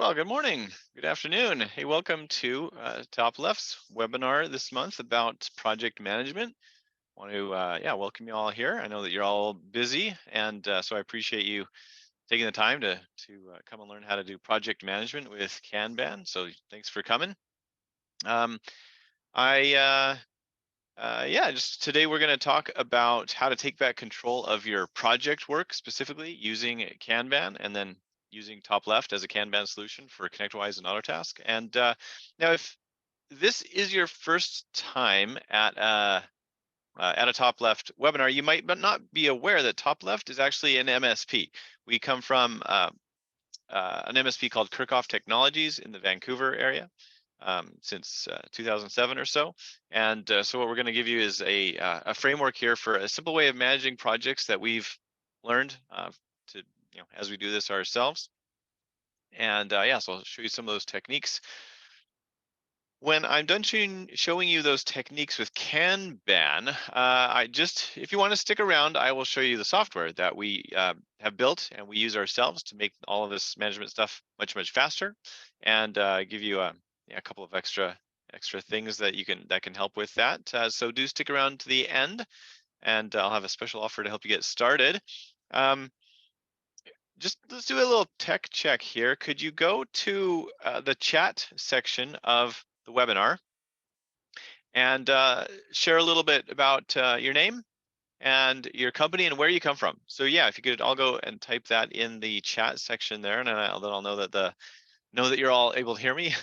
Well, good morning, good afternoon. Hey, welcome to TopLeft's webinar this month about project management. Want to welcome you all here. I know that you're all busy, and so I appreciate you taking the time to come and learn how to do project management with Kanban. So thanks for coming. Um, I just today we're going to talk about how to take back control of your project work, specifically using Kanban, and then using TopLeft as a Kanban solution for ConnectWise and Autotask. And now, if this is your first time at a TopLeft webinar, you might not be aware that TopLeft is actually an MSP. We come from an MSP called Kerkhoff Technologies in the Vancouver area since 2007 or so. And so what we're going to give you is a framework here for a simple way of managing projects that we've learned to, as we do this ourselves. And so I'll show you some of those techniques. When I'm done showing you those techniques with Kanban, if you want to stick around, I will show you the software that we have built and we use ourselves to make all of this management stuff much faster, and give you a couple of extra things that can help with that. So do stick around to the end, and I'll have a special offer to help you get started. Just let's do a little tech check here. Could you go to the chat section of the webinar and share a little bit about your name and your company and where you come from? So yeah, if you could all go and type that in the chat section there, and then I'll know that you're all able to hear me.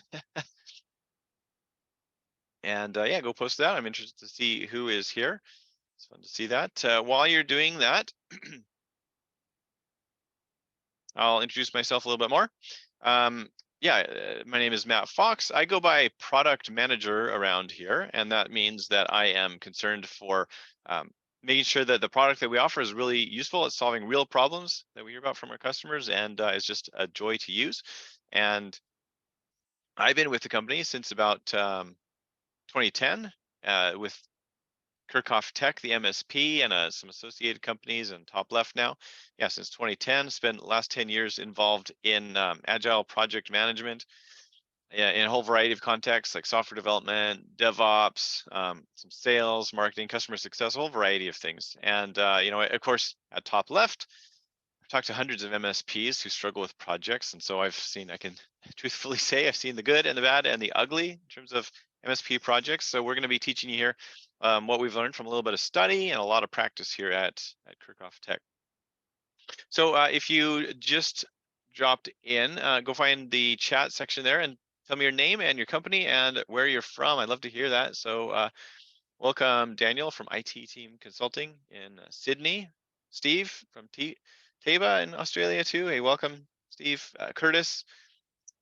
And yeah, go post that. I'm interested to see who is here. It's fun to see that. While you're doing that, I'll introduce myself a little bit more. My name is Matt Fox. I go by product manager around here, and that means that I am concerned for making sure that the product that we offer is really useful at solving real problems that we hear about from our customers, and is just a joy to use. And I've been with the company since about 2010 with Kerkhoff Tech, the MSP, and some associated companies, and TopLeft now. Yeah, since 2010, spent the last 10 years involved in agile project management in a whole variety of contexts like software development, DevOps, some sales, marketing, customer success, a whole variety of things. And of course, at TopLeft, I've talked to hundreds of MSPs who struggle with projects, and so I can truthfully say I've seen the good and the bad and the ugly in terms of MSP projects. So we're going to be teaching you here what we've learned from a little bit of study and a lot of practice here at Kerkhoff Tech. So if you just dropped in, go find the chat section there and tell me your name and your company and where you're from. I'd love to hear that. So welcome Daniel from IT Team Consulting in Sydney, Steve from Taba in Australia too. Hey, welcome Steve. Curtis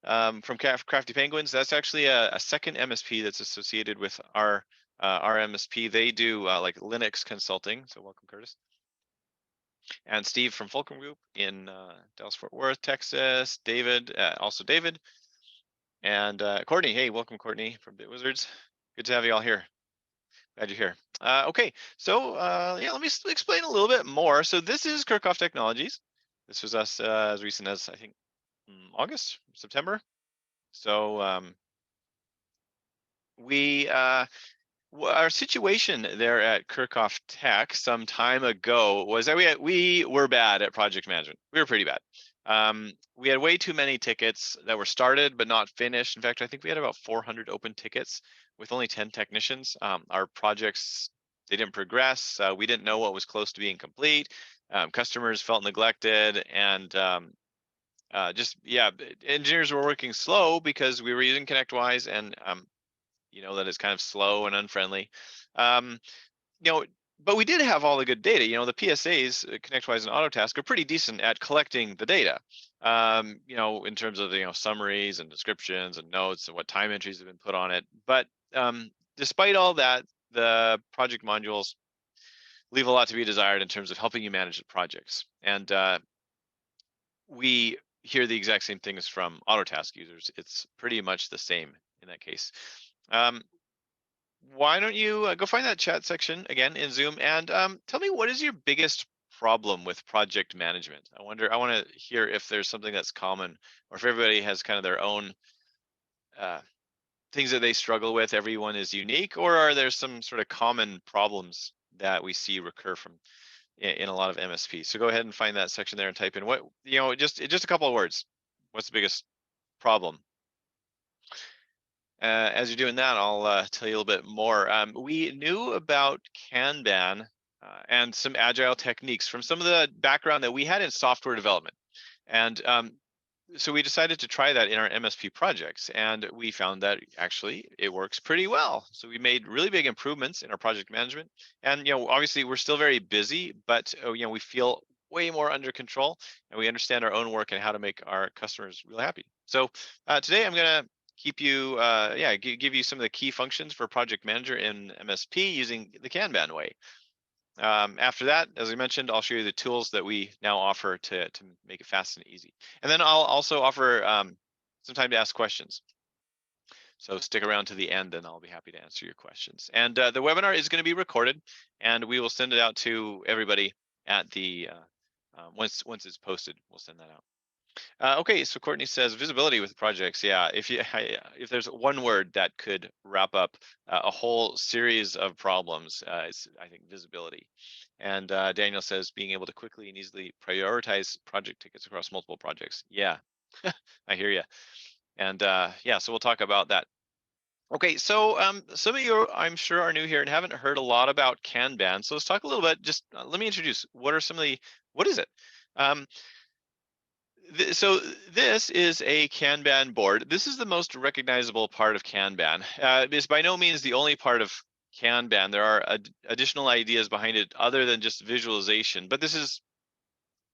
from Crafty Penguins. That's actually a second MSP that's associated with our MSP. They do like Linux consulting. So welcome, Curtis. And Steve from Fulcrum Group in Dallas-Fort Worth, Texas. David, also David. And Courtney. Hey, welcome, Courtney from BitWizards. Good to have you all here. Glad you're here. Okay, so let me explain a little bit more. So this is Kerkhoff Technologies. This was us as recent as, I think, August, September. So our situation there at Kerkhoff Tech some time ago was that we were bad at project management. We were pretty bad. We had way too many tickets that were started but not finished. In fact, I think we had about 400 open tickets with only 10 technicians. Our projects, they didn't progress. We didn't know what was close to being complete. Customers felt neglected, and engineers were working slow because we were using ConnectWise, and that it's kind of slow and unfriendly. But we did have all the good data. The PSAs, ConnectWise and Autotask, are pretty decent at collecting the data. In terms of summaries and descriptions and notes and what time entries have been put on it. But despite all that, the project modules leave a lot to be desired in terms of helping you manage the projects. And we hear the exact same things from Autotask users. It's pretty much the same in that case. Why don't you go find that chat section again in Zoom and tell me, what is your biggest problem with project management? I want to hear if there's something that's common, or if everybody has kind of their own uh, things that they struggle with. Everyone is unique, or are there some sort of common problems that we see recur from in a lot of MSPs? So go ahead and find that section there and type in what, just a couple of words. What's the biggest problem? As you're doing that, I'll tell you a little bit more. We knew about Kanban and some agile techniques from some of the background that we had in software development. And so we decided to try that in our MSP projects, and we found that actually it works pretty well. So we made really big improvements in our project management. And obviously we're still very busy, but we feel way more under control, and we understand our own work and how to make our customers really happy. So today I'm going to keep you, give you some of the key functions for project manager in MSP using the Kanban way. After that, as I mentioned, I'll show you the tools that we now offer to make it fast and easy. And then I'll also offer some time to ask questions. So stick around to the end and I'll be happy to answer your questions. And the webinar is going to be recorded, and we will send it out to everybody at the, once it's posted, we'll send that out. Okay, so Courtney says visibility with projects. Yeah, if there's one word that could wrap up a whole series of problems, it's, I think, visibility. And Daniel says being able to quickly and easily prioritize project tickets across multiple projects. Yeah, I hear you. And yeah, so we'll talk about that. Okay, so some of you, I'm sure, are new here and haven't heard a lot about Kanban. So let's talk a little bit. Just let me introduce. What are some of the? What is it? So this is a Kanban board. This is the most recognizable part of Kanban. It's by no means the only part of Kanban. There are additional ideas behind it other than just visualization, but this is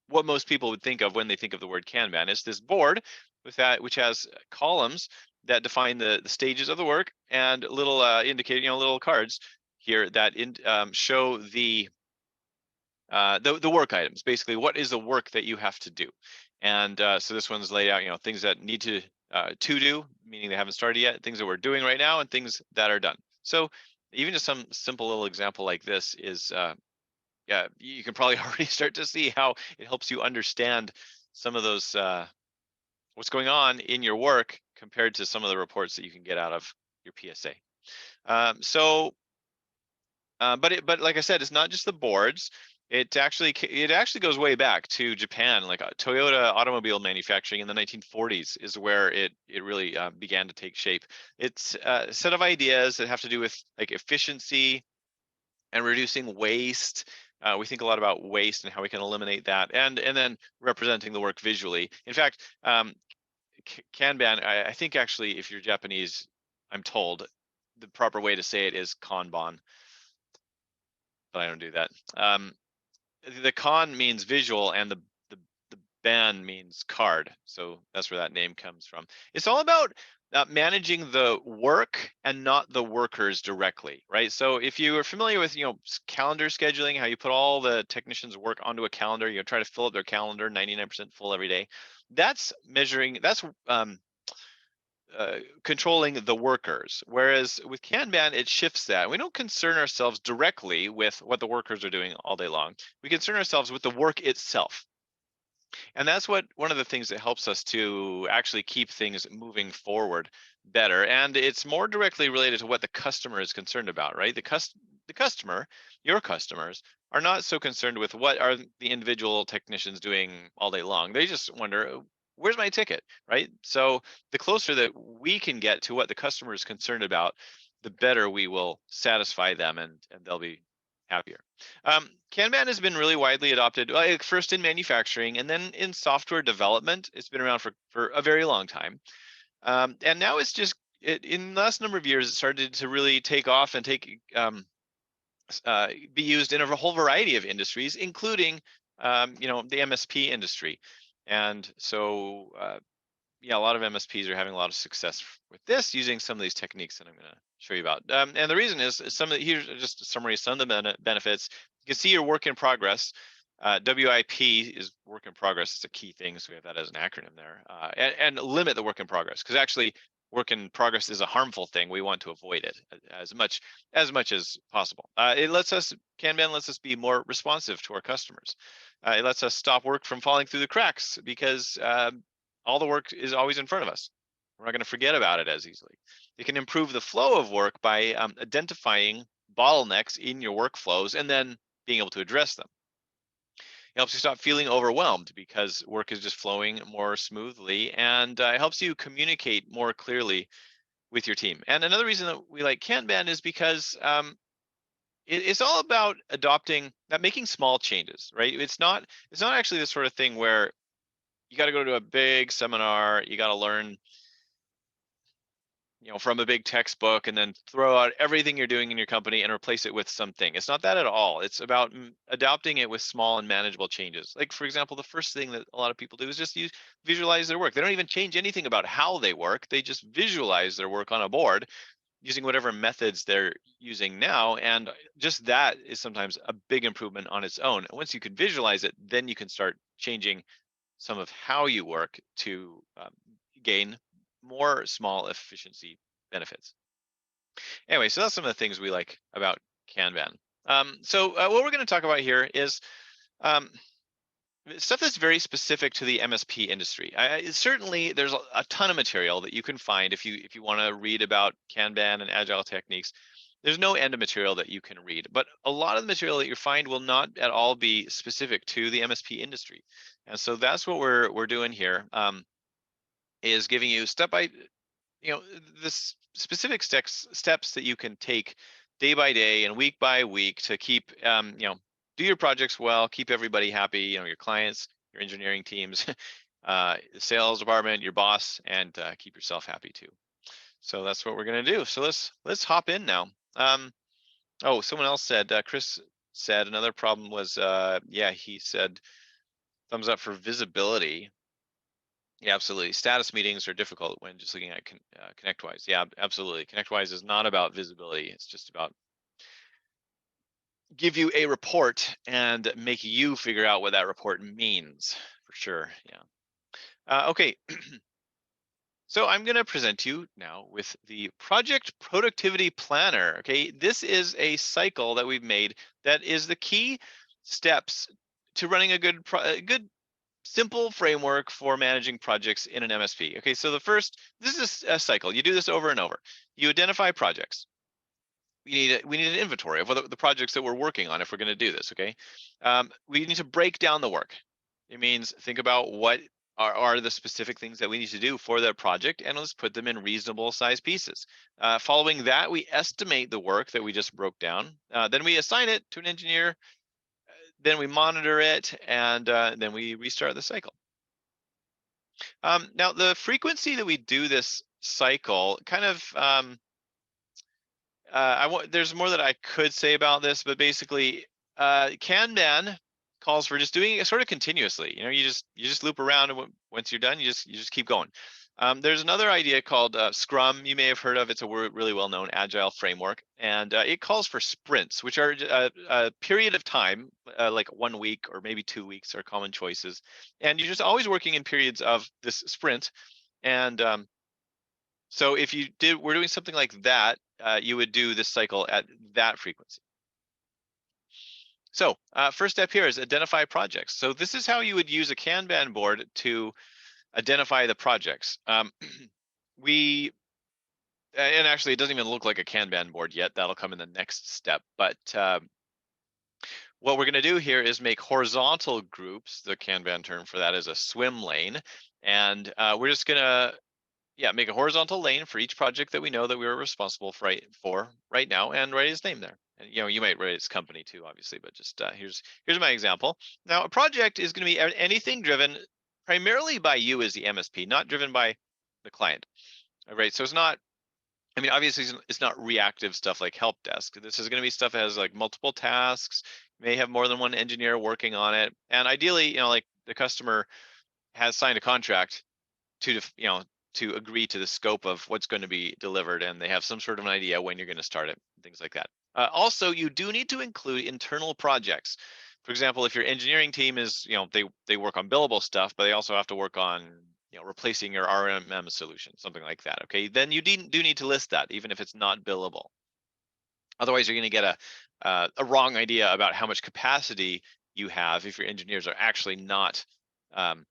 what most people would think of when they think of the word Kanban. It's this board with that, which has columns that define the stages of the work, and little indicating, little cards here that show the work items. Basically, what is the work that you have to do? And so this one's laid out, things that need to do, meaning they haven't started yet, things that we're doing right now, and things that are done. So even just some simple little example like this is, yeah, you can probably already start to see how it helps you understand some of those, what's going on in your work compared to some of the reports that you can get out of your PSA. But like I said, it's not just the boards. It actually goes way back to Japan. Like Toyota automobile manufacturing in the 1940s is where it really began to take shape. It's a set of ideas that have to do with like efficiency and reducing waste. We think a lot about waste and how we can eliminate that, and then representing the work visually. In fact, Kanban, I think actually, if you're Japanese, I'm told the proper way to say it is Kanban, but I don't do that. The kan means visual, and the ban means card, so that's where that name comes from. It's all about managing the work and not the workers directly, right? So if you are familiar with calendar scheduling, how you put all the technicians' work onto a calendar, try to fill up their calendar 99% full every day. That's measuring. That's controlling the workers. Whereas with Kanban, it shifts that. We don't concern ourselves directly with what the workers are doing all day long. We concern ourselves with the work itself. And that's one of the things that helps us to actually keep things moving forward better. And it's more directly related to what the customer is concerned about, right? The customer, your customers, are not so concerned with what are the individual technicians doing all day long. They just wonder, where's my ticket, right? So the closer that we can get to what the customer is concerned about, the better we will satisfy them, and they'll be happier. Kanban has been really widely adopted, first in manufacturing and then in software development. It's been around for a very long time. And now it's just, in the last number of years, it started to really take off and be used in a whole variety of industries, including the MSP industry. And so yeah, a lot of MSPs are having a lot of success with this, using some of these techniques that I'm going to show you about. And the reason is here's just a summary of some of the benefits. You can see your work in progress. WIP is work in progress. It's a key thing, so we have that as an acronym there. And limit the work in progress, because actually work in progress is a harmful thing, we want to avoid it as much as possible. Kanban lets us be more responsive to our customers. It lets us stop work from falling through the cracks because all the work is always in front of us. We're not going to forget about it as easily. It can improve the flow of work by identifying bottlenecks in your workflows and then being able to address them. It helps you stop feeling overwhelmed because work is just flowing more smoothly, and it helps you communicate more clearly with your team. And another reason that we like Kanban is because it's all about making small changes, right? It's not actually the sort of thing where you got to go to a big seminar, you got to learn from a big textbook and then throw out everything you're doing in your company and replace it with something. It's not that at all. It's about adopting it with small and manageable changes. Like, for example, the first thing that a lot of people do is just visualize their work. They don't even change anything about how they work. They just visualize their work on a board using whatever methods they're using now. And just that is sometimes a big improvement on its own. And once you can visualize it, then you can start changing some of how you work to gain more small efficiency benefits. Anyway, so that's some of the things we like about Kanban. What we're going to talk about here is um, stuff that's very specific to the MSP industry. Certainly, there's a ton of material that you can find if you want to read about Kanban and agile techniques. There's no end of material that you can read, but a lot of the material that you find will not at all be specific to the MSP industry, and so that's what we're doing here. Is giving you the specific steps that you can take day by day and week by week to keep do your projects well, keep everybody happy, your clients, your engineering teams, the sales department, your boss, and keep yourself happy too. So that's what we're going to do. So let's hop in now. Oh, someone else said, Chris said another problem was he said thumbs up for visibility. Yeah, absolutely. Status meetings are difficult when just looking at ConnectWise. Yeah, absolutely. ConnectWise is not about visibility. It's just about give you a report and make you figure out what that report means, for sure. Yeah. Okay. So I'm going to present you now with the Project Productivity Planner. Okay, this is a cycle that we've made that is the key steps to running a good simple framework for managing projects in an MSP. Okay, so this is a cycle. You do this over and over. You identify projects. We need an inventory of the projects that we're working on if we're going to do this. Okay, we need to break down the work. It means think about what are the specific things that we need to do for that project, and let's put them in reasonable size pieces. Following that, we estimate the work that we just broke down. Then we assign it to an engineer. Then we monitor it, and then we restart the cycle. Now, the frequency that we do this cycle kind of, there's more that I could say about this, but basically, Kanban calls for just doing it sort of continuously. You just loop around, and once you're done, you just keep going. There's another idea called Scrum. You may have heard of. It's a really well-known agile framework, and it calls for sprints, which are a period of time, like 1 week or maybe 2 weeks, are common choices. And you're just always working in periods of this sprint. And so if we're doing something like that, you would do this cycle at that frequency. So first step here is identify projects. So this is how you would use a Kanban board to identify the projects. And actually, it doesn't even look like a Kanban board yet. That'll come in the next step. But what we're going to do here is make horizontal groups. The Kanban term for that is a swim lane. And we're just going to make a horizontal lane for each project that we know that we are responsible for right now, and write his name there. And you might write his company too, obviously, but just here's my example. Now, a project is going to be anything driven primarily by you as the MSP, not driven by the client. All right, so it's not. I mean, obviously, it's not reactive stuff like help desk. This is going to be stuff that has like multiple tasks. You may have more than one engineer working on it, and ideally, like the customer has signed a contract to agree to the scope of what's going to be delivered, and they have some sort of an idea when you're going to start it, things like that. Also, you do need to include internal projects. For example, if your engineering team is, they work on billable stuff, but they also have to work on replacing your RMM solution, something like that. Okay, then you do need to list that, even if it's not billable. Otherwise, you're going to get a wrong idea about how much capacity you have if your engineers are actually not. Um,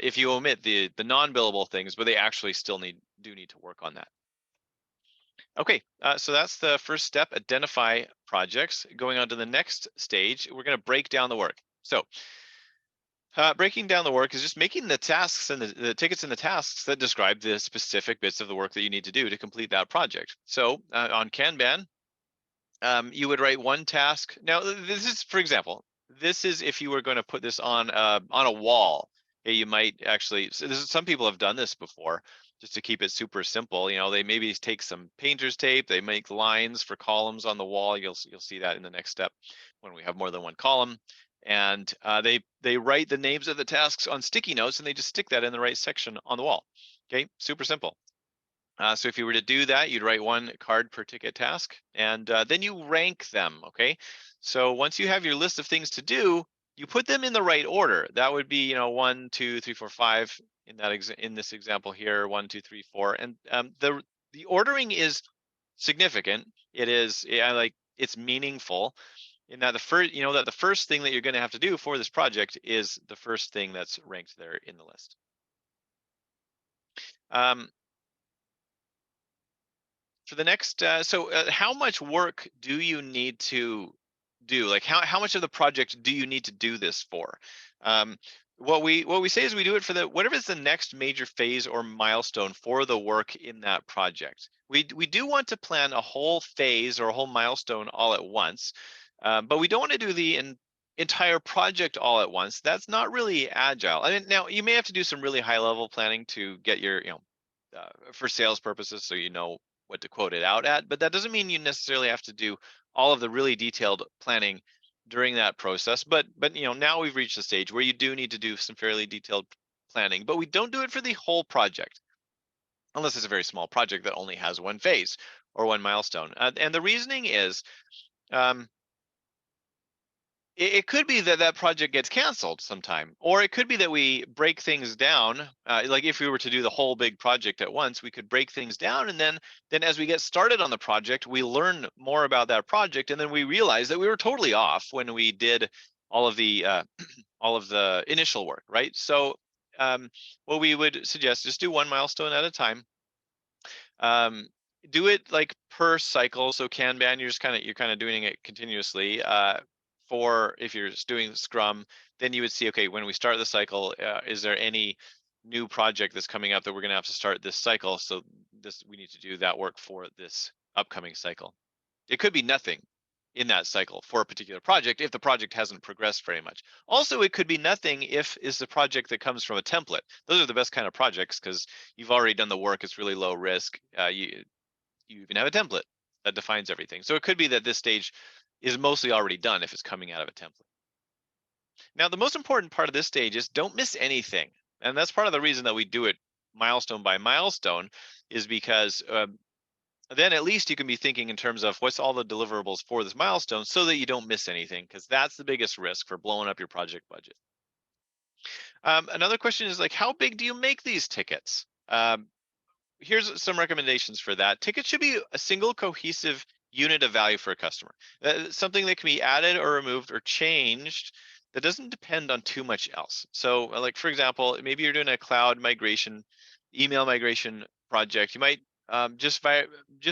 if you omit the non-billable things, but they actually still do need to work on that. Okay, so that's the first step, identify projects. Going on to the next stage, we're going to break down the work. So breaking down the work is just making the tasks and the tickets and the tasks that describe the specific bits of the work that you need to do to complete that project. So on Kanban, you would write one task. Now, this is, for example, this is if you were going to put this on a wall. Okay, you might actually. So this is, some people have done this before, just to keep it super simple. They maybe take some painter's tape. They make lines for columns on the wall. You'll see that in the next step when we have more than one column. And they write the names of the tasks on sticky notes, and they just stick that in the right section on the wall. Okay, super simple. So if you were to do that, you'd write one card per ticket task, and then you rank them, okay? So once you have your list of things to do, you put them in the right order. That would be, 1, 2, 3, 4, 5 in this example here, 1, 2, 3, 4. And the ordering is significant. It is, it's meaningful in that the first thing that you're going to have to do for this project is the first thing that's ranked there in the list. For the next, how much work do you need to do? Like how much of the project do you need to do this for? What we say is we do it for whatever is the next major phase or milestone for the work in that project. We do want to plan a whole phase or a whole milestone all at once, but we don't want to do the entire project all at once. That's not really agile. I mean, now you may have to do some really high level planning to get your, for sales purposes, so what to quote it out at, but that doesn't mean you necessarily have to do all of the really detailed planning during that process. But now we've reached the stage where you do need to do some fairly detailed planning, but we don't do it for the whole project unless it's a very small project that only has one phase or one milestone. And the reasoning is, um, it could be that that project gets canceled sometime, or it could be that we break things down. Like if we were to do the whole big project at once, we could break things down, and then as we get started on the project, we learn more about that project, and then we realize that we were totally off when we did all of the all of the initial work, right? So what we would suggest is do one milestone at a time. Do it like per cycle. So Kanban, you're kind of doing it continuously. For if you're just doing Scrum, then you would see, okay, when we start the cycle, is there any new project that's coming up that we're going to have to start this cycle? So we need to do that work for this upcoming cycle. It could be nothing in that cycle for a particular project if the project hasn't progressed very much. Also, it could be nothing if it's the project that comes from a template. Those are the best kind of projects because you've already done the work. It's really low risk. You even have a template that defines everything. So it could be that this stage is mostly already done if it's coming out of a template. Now, the most important part of this stage is don't miss anything. And that's part of the reason that we do it milestone by milestone, is because then at least you can be thinking in terms of what's all the deliverables for this milestone so that you don't miss anything, because that's the biggest risk for blowing up your project budget. Another question is like, how big do you make these tickets? Here's some recommendations for that. Tickets should be a single cohesive unit of value for a customer. Something that can be added or removed or changed that doesn't depend on too much else. So like, for example, maybe you're doing a cloud migration, email migration project. You might just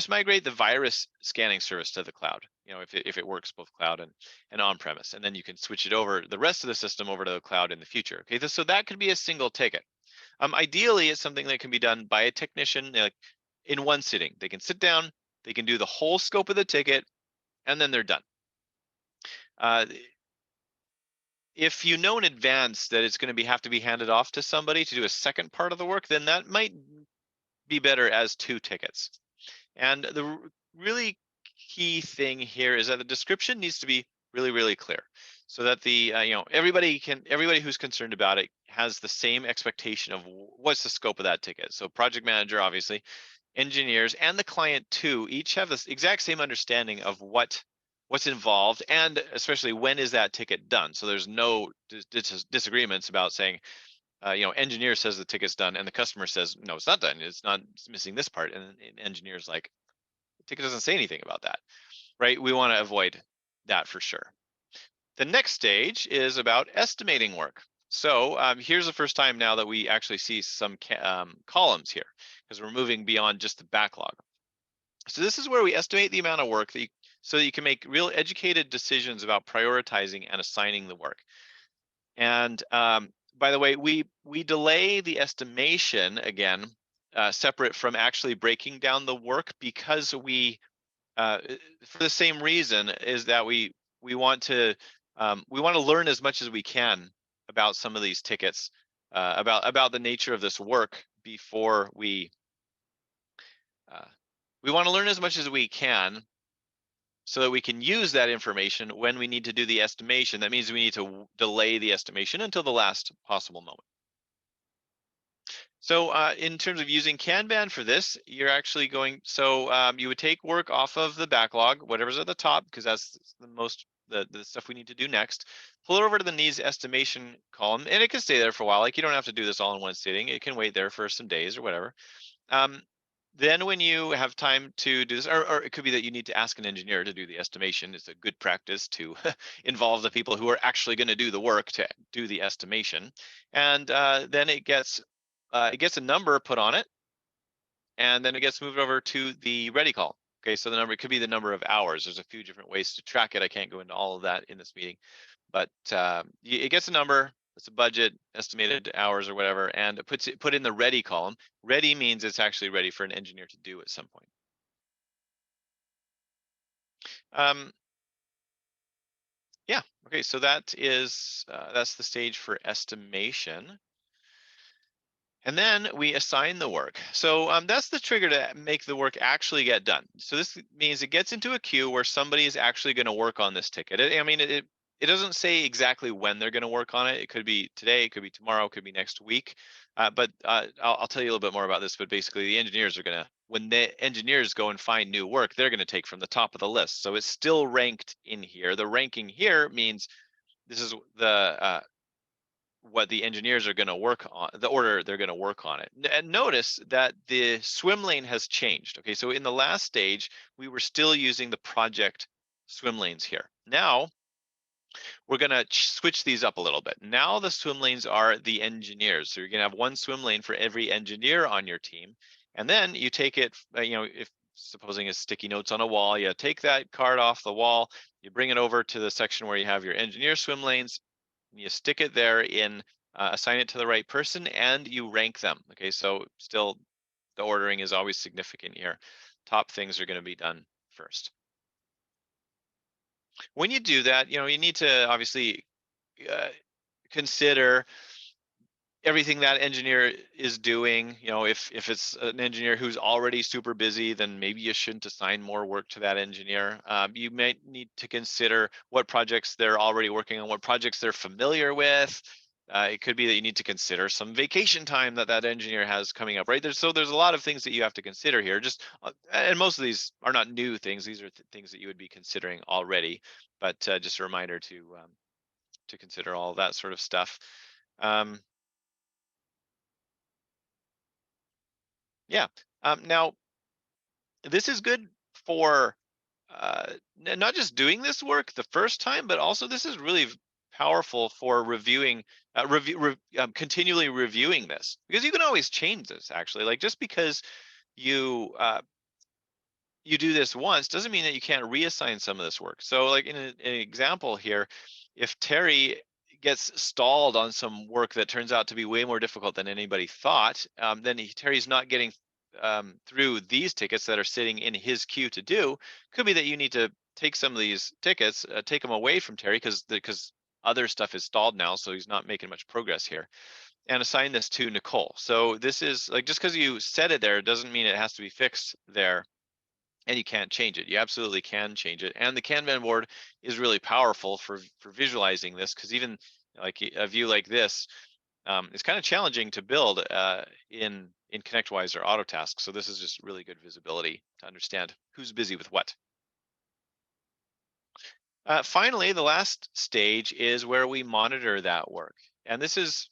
migrate the virus scanning service to the cloud, if it works both cloud and on-premise, and then you can switch it over, the rest of the system over to the cloud in the future. Okay, so that could be a single ticket. Ideally, it's something that can be done by a technician in one sitting. They can sit down, they can do the whole scope of the ticket, and then they're done. If you know in advance that it's going to have to be handed off to somebody to do a second part of the work, then that might be better as 2 tickets. And the really key thing here is that the description needs to be really, really clear, so that the everybody who's concerned about it has the same expectation of what's the scope of that ticket. So project manager, obviously, engineers, and the client too, each have this exact same understanding of what's involved, and especially when is that ticket done. So there's no disagreements about saying, engineer says the ticket's done, and the customer says, no, it's not done. It's not. It's missing this part, and engineer's like, the ticket doesn't say anything about that, right? We want to avoid that for sure. The next stage is about estimating work. So here's the first time now that we actually see some columns here, because we're moving beyond just the backlog. So this is where we estimate the amount of work so that you can make real educated decisions about prioritizing and assigning the work. And by the way, we delay the estimation again, separate from actually breaking down the work, because for the same reason, is that we want to learn as much as we can about some of these tickets, about the nature of this work before we want to learn as much as we can so that we can use that information when we need to do the estimation. That means we need to delay the estimation until the last possible moment. So in terms of using Kanban for this, you're actually going, so you would take work off of the backlog, whatever's at the top, because that's the stuff we need to do next. Pull it over to the needs estimation column, and it can stay there for a while. Like, you don't have to do this all in one sitting. It can wait there for some days or whatever. Then when you have time to do this, or it could be that you need to ask an engineer to do the estimation. It's a good practice to involve the people who are actually going to do the work to do the estimation. And then it gets a number put on it, and then it gets moved over to the ready call. Okay, so the number, it could be the number of hours. There's a few different ways to track it. I can't go into all of that in this meeting, but it gets a number. It's a budget, estimated hours or whatever, and it put in the ready column. Ready means it's actually ready for an engineer to do at some point. Yeah, okay, so that's the stage for estimation. And then we assign the work. So that's the trigger to make the work actually get done. So this means it gets into a queue where somebody is actually going to work on this ticket. It doesn't say exactly when they're going to work on it. It could be today, it could be tomorrow, it could be next week. But I'll tell you a little bit more about this. But basically, the engineers are going to, when the engineers go and find new work, they're going to take from the top of the list. So it's still ranked in here. The ranking here means this is what the engineers are going to work on, the order they're going to work on it. And notice that the swim lane has changed. Okay, so in the last stage, we were still using the project swim lanes here. Now, we're going to switch these up a little bit. Now the swim lanes are the engineers. So you're going to have one swim lane for every engineer on your team. And then you take it, if supposing it's sticky notes on a wall, you take that card off the wall, you bring it over to the section where you have your engineer swim lanes, you stick it there in, assign it to the right person, and you rank them. Okay, so still the ordering is always significant here. Top things are going to be done first. When you do that, you need to obviously consider everything that engineer is doing. If it's an engineer who's already super busy, then maybe you shouldn't assign more work to that engineer. You might need to consider what projects they're already working on, what projects they're familiar with. It could be that you need to consider some vacation time that engineer has coming up, right? There's a lot of things that you have to consider here. And most of these are not new things. These are things that you would be considering already, but just a reminder to consider all that sort of stuff. Yeah. Now, this is good for not just doing this work the first time, but also this is really powerful for reviewing, continually reviewing this, because you can always change this. Actually, like, just because you you do this once doesn't mean that you can't reassign some of this work. So, like, in an example here, if Terry gets stalled on some work that turns out to be way more difficult than anybody thought, then Terry's not getting through these tickets that are sitting in his queue to do. Could be that you need to take some of these tickets, take them away from Terry, because other stuff is stalled now, so he's not making much progress here, and assign this to Nicole. So this is, like, just because you set it there doesn't mean it has to be fixed there, and you can't change it. You absolutely can change it. And the Kanban board is really powerful for visualizing this, because even like a view like this, it's kind of challenging to build in ConnectWise or Autotask. So this is just really good visibility to understand who's busy with what. Finally, the last stage is where we monitor that work. And this is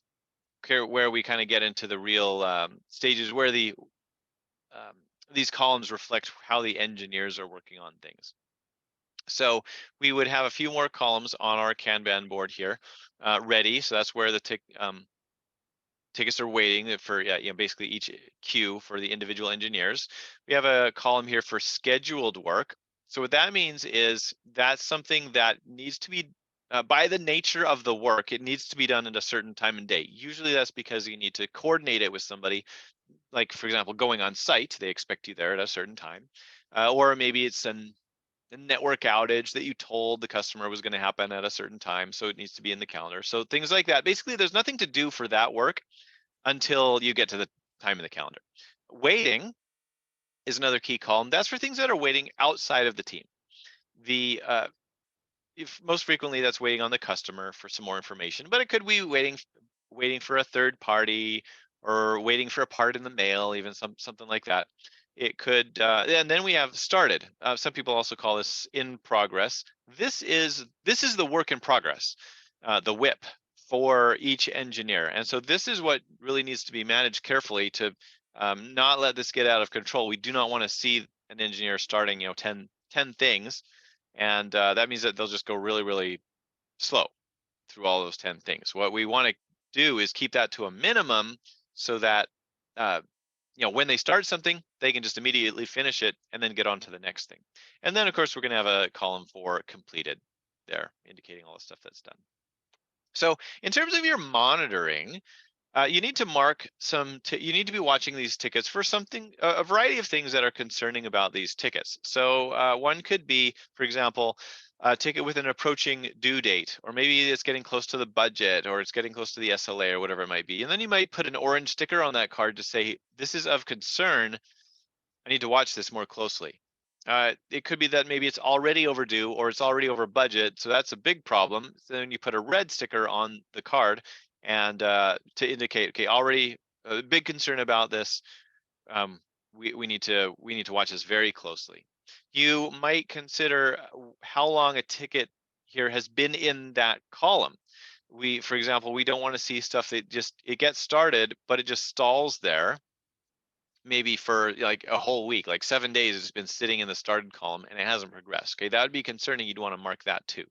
where we kind of get into the real stages where um, these columns reflect how the engineers are working on things. So we would have a few more columns on our Kanban board here ready. So that's where the tickets are waiting for, basically each queue for the individual engineers. We have a column here for scheduled work. So what that means is that's something that needs to be, by the nature of the work, it needs to be done at a certain time and day. Usually that's because you need to coordinate it with somebody, like for example, going on site, they expect you there at a certain time. Or maybe it's a network outage that you told the customer was going to happen at a certain time, so it needs to be in the calendar. So things like that. Basically, there's nothing to do for that work until you get to the time in the calendar. Waiting is another key column. That's for things that are waiting outside of the team. The if most frequently that's waiting on the customer for some more information, but it could be waiting for a third party or waiting for a part in the mail, even something like that. It could, and then we have started. Some people also call this in progress. This is the work in progress, the WIP for each engineer. And so this is what really needs to be managed carefully to not let this get out of control. We do not want to see an engineer starting, 10 things, and that means that they'll just go really, really slow through all those 10 things. What we want to do is keep that to a minimum so that uh, when they start something, they can just immediately finish it and then get on to the next thing. And then of course we're going to have a column for completed there, indicating all the stuff that's done. So in terms of your monitoring, you need to mark you need to be watching these tickets for something, a variety of things that are concerning about these tickets. So one could be, for example, a ticket with an approaching due date, or maybe it's getting close to the budget, or it's getting close to the SLA, or whatever it might be. And then you might put an orange sticker on that card to say, this is of concern. I need to watch this more closely. It could be that maybe it's already overdue or it's already over budget. So that's a big problem. So then you put a red sticker on the card and to indicate, okay, already a big concern about this. We need to watch this very closely. You might consider how long a ticket here has been in that column. For example, we don't want to see stuff that it gets started, but it just stalls there maybe for like a whole week, like 7 days, it's been sitting in the started column and it hasn't progressed. Okay, that would be concerning. You'd want to mark that too.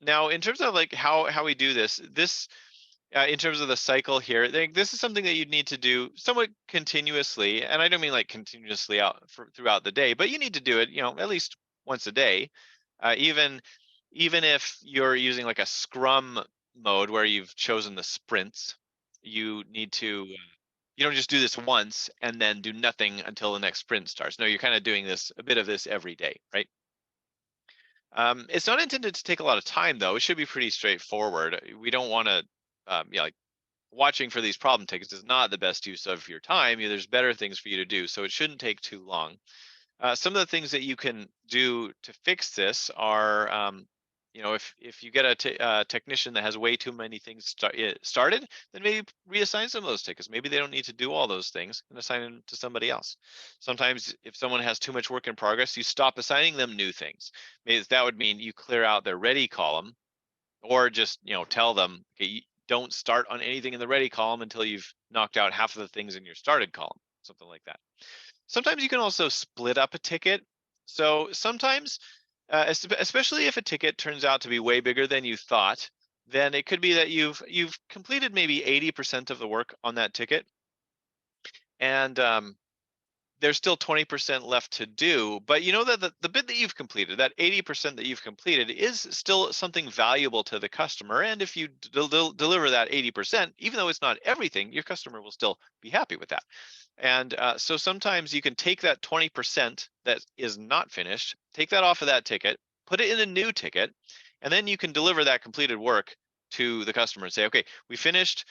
Now, in terms of like how we do this, in terms of the cycle here, this is something that you'd need to do somewhat continuously, and I don't mean like continuously throughout the day, but you need to do it, at least once a day, even if you're using like a Scrum mode where you've chosen the sprints. You need to you don't just do this once and then do nothing until the next sprint starts. No, you're kind of doing a bit of this every day, right? It's not intended to take a lot of time though. It should be pretty straightforward. We don't want to, like watching for these problem tickets is not the best use of your time. There's better things for you to do, so it shouldn't take too long. Some of the things that you can do to fix this are, if you get a technician that has way too many things started, then maybe reassign some of those tickets. Maybe they don't need to do all those things and assign them to somebody else. Sometimes if someone has too much work in progress, you stop assigning them new things. Maybe that would mean you clear out their ready column, or just tell them, okay, don't start on anything in the ready column until you've knocked out half of the things in your started column, something like that. Sometimes you can also split up a ticket. So sometimes, especially if a ticket turns out to be way bigger than you thought, then it could be that you've completed maybe 80% of the work on that ticket, and there's still 20% left to do, but you know that the bit that you've completed, that 80% that you've completed, is still something valuable to the customer. And if you deliver that 80%, even though it's not everything, your customer will still be happy with that. And so sometimes you can take that 20% that is not finished, take that off of that ticket, put it in a new ticket, and then you can deliver that completed work to the customer and say, okay, we finished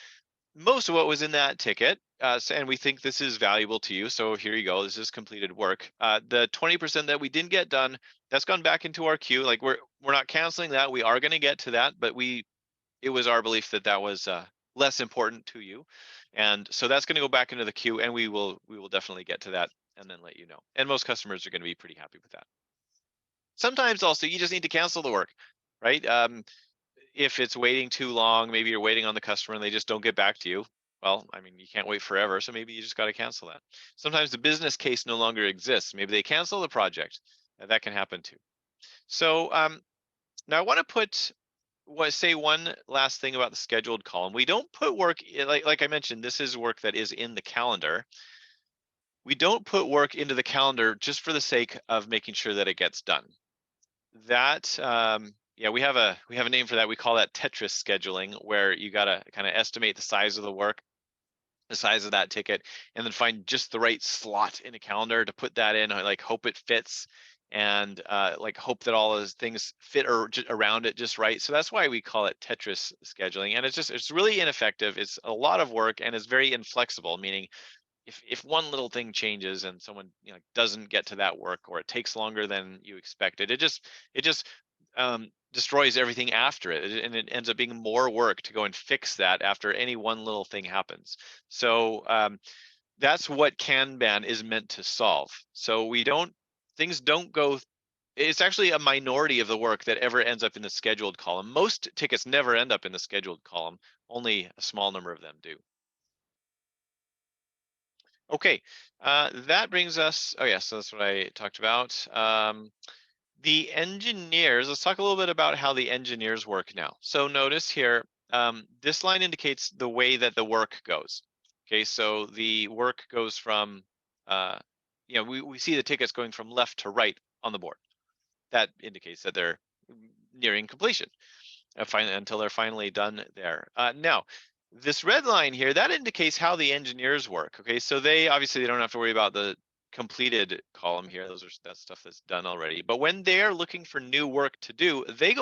most of what was in that ticket, and we think this is valuable to you, so here you go, this is completed work. The 20% that we didn't get done, that's gone back into our queue. Like we're not canceling that, we are going to get to that, but it was our belief that that was less important to you, and so that's going to go back into the queue, and we will definitely get to that and then let you know. And most customers are going to be pretty happy with that. Sometimes also you just need to cancel the work, right? if it's waiting too long, maybe you're waiting on the customer and they just don't get back to you. Well, I mean, you can't wait forever, so maybe you just got to cancel that. Sometimes the business case no longer exists. Maybe they cancel the project. That can happen too. So now I want to say one last thing about the scheduled column. We don't put work like I mentioned. This is work that is in the calendar. We don't put work into the calendar just for the sake of making sure that it gets done. That yeah, we have a name for that. We call that Tetris scheduling, where you got to kind of estimate the size of the work, the size of that ticket, and then find just the right slot in a calendar to put that in, like hope it fits, and like hope that all those things fit around it just right. So that's why we call it Tetris scheduling. And it's really ineffective. It's a lot of work and it's very inflexible, meaning if one little thing changes and someone doesn't get to that work, or it takes longer than you expected, it just destroys everything after it, and it ends up being more work to go and fix that after any one little thing happens. So that's what Kanban is meant to solve. So things don't go. It's actually a minority of the work that ever ends up in the scheduled column. Most tickets never end up in the scheduled column. Only a small number of them do. Okay, that brings us, oh yeah, so that's what I talked about. The engineers, let's talk a little bit about how the engineers work now. So notice here, this line indicates the way that the work goes. Okay, so the work goes from, we see the tickets going from left to right on the board. That indicates that they're nearing completion until they're finally done there. Now, this red line here, that indicates how the engineers work. Okay, so they don't have to worry about the completed column here. That's stuff that's done already. But when they're looking for new work to do, they